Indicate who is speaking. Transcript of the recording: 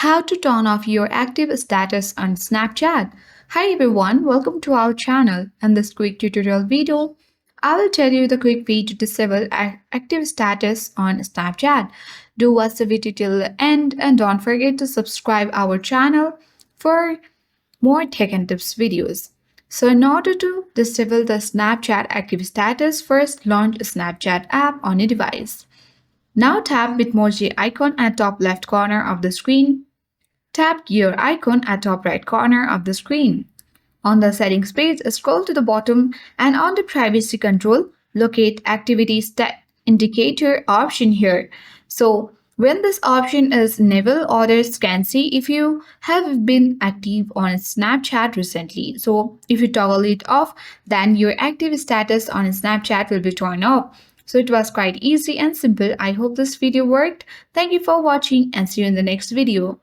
Speaker 1: How to turn off your active status on Snapchat. Hi everyone, welcome to our channel. In this quick tutorial video, I will tell you the quick way to disable active status on Snapchat. Do watch the video till the end and don't forget to subscribe our channel for more tech and tips videos. So in order to disable the Snapchat active status, first launch a Snapchat app on your device. Now tap Bitmoji icon at top left corner of the screen. Tap Gear icon at top right corner of the screen. On the settings page, scroll to the bottom and on the privacy control, locate activity indicator option here. So when this option is enabled, others can see if you have been active on Snapchat recently. So if you toggle it off, then your active status on Snapchat will be turned off. So it was quite easy and simple. I hope this video worked. Thank you for watching and see you in the next video.